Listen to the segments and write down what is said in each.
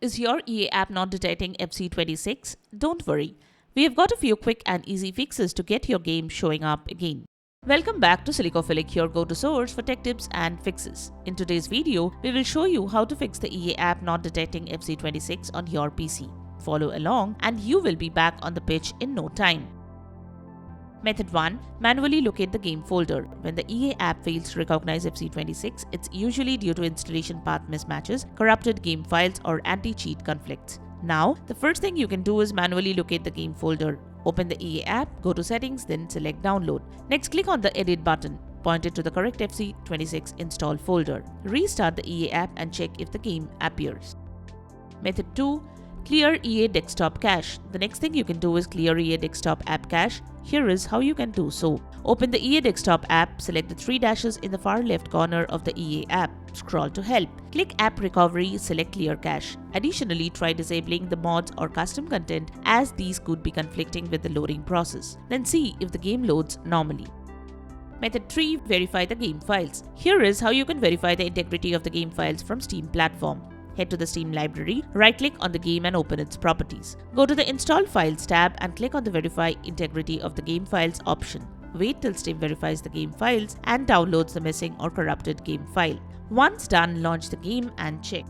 Is your EA app not detecting FC26? Don't worry. We have got a few quick and easy fixes to get your game showing up again. Welcome back to Silicophilic, your go-to source for tech tips and fixes. In today's video, we will show you how to fix the EA app not detecting FC26 on your PC. Follow along and you will be back on the pitch in no time. Method 1. Manually locate the game folder. When the EA app fails to recognize FC26, it's usually due to installation path mismatches, corrupted game files, or anti-cheat conflicts. Now, the first thing you can do is manually locate the game folder. Open the EA app, go to Settings, then select Download. Next, click on the Edit button. Point it to the correct FC26 install folder. Restart the EA app and check if the game appears. Method 2. Clear EA desktop cache. The next thing you can do is clear EA desktop app cache. Here is how you can do so. Open the EA desktop app, select the three dashes in the far left corner of the EA app. Scroll to Help. Click App Recovery, select Clear Cache. Additionally, try disabling the mods or custom content as these could be conflicting with the loading process. Then see if the game loads normally. Method 3. Verify the game files. Here is how you can verify the integrity of the game files from Steam platform. Head to the Steam library, right-click on the game and open its properties. Go to the Install Files tab and click on the Verify Integrity of the Game Files option. Wait till Steam verifies the game files and downloads the missing or corrupted game file. Once done, launch the game and check.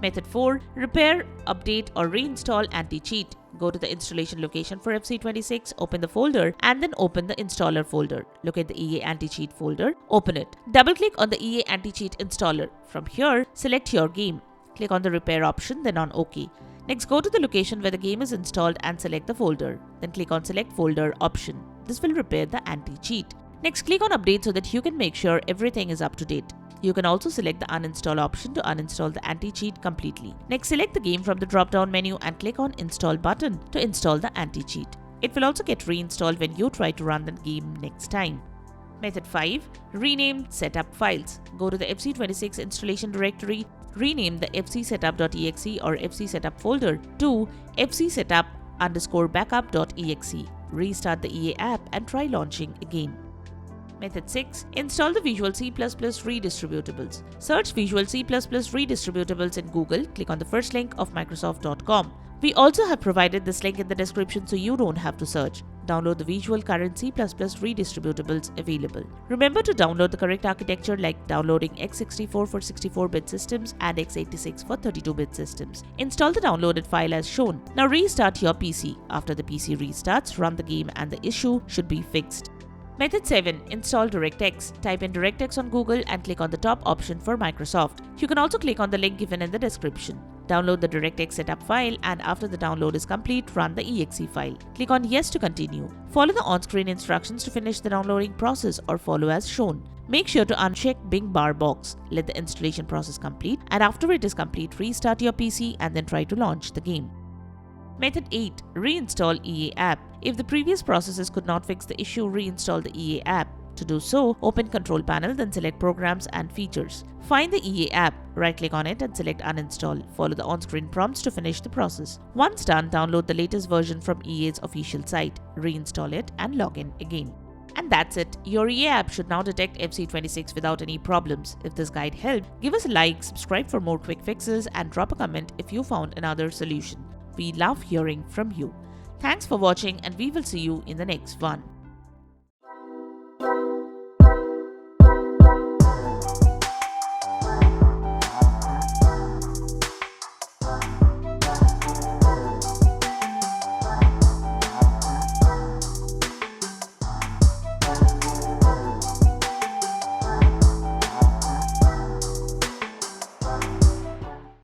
Method 4. Repair, update or reinstall anti-cheat. Go to the installation location for FC26, open the folder and then open the installer folder. Locate the EA anti-cheat folder, open it. Double-click on the EA anti-cheat installer. From here, select your game. Click on the repair option, then on OK. Next, go to the location where the game is installed and select the folder. Then click on Select Folder option. This will repair the anti-cheat. Next, click on Update so that you can make sure everything is up to date. You can also select the Uninstall option to uninstall the anti-cheat completely. Next, select the game from the drop-down menu and click on Install button to install the anti-cheat. It will also get reinstalled when you try to run the game next time. Method 5. Rename setup files. Go to the FC26 installation directory, rename the fcsetup.exe or fcsetup folder to fcsetup_backup.exe. Restart the EA app and try launching again. Method 6. Install the Visual C++ redistributables. Search Visual C++ redistributables in Google. Click on the first link of Microsoft.com. We also have provided this link in the description so you don't have to search. Download the Visual Current C++ redistributables available. Remember to download the correct architecture like downloading x64 for 64-bit systems and x86 for 32-bit systems. Install the downloaded file as shown. Now restart your PC. After the PC restarts, run the game and the issue should be fixed. Method 7. Install DirectX. Type in DirectX on Google and click on the top option for Microsoft. You can also click on the link given in the description. Download the DirectX setup file and after the download is complete, run the exe file. Click on Yes to continue. Follow the on-screen instructions to finish the downloading process or follow as shown. Make sure to uncheck Bing bar box. Let the installation process complete and after it is complete, restart your PC and then try to launch the game. Method 8. Reinstall EA app. If the previous processes could not fix the issue, reinstall the EA app. To do so, open Control Panel, then select Programs and Features. Find the EA app, right-click on it and select Uninstall. Follow the on-screen prompts to finish the process. Once done, download the latest version from EA's official site, reinstall it and log in again. And that's it. Your EA app should now detect FC26 without any problems. If this guide helped, give us a like, subscribe for more quick fixes and drop a comment if you found another solution. We love hearing from you. Thanks for watching and we will see you in the next one.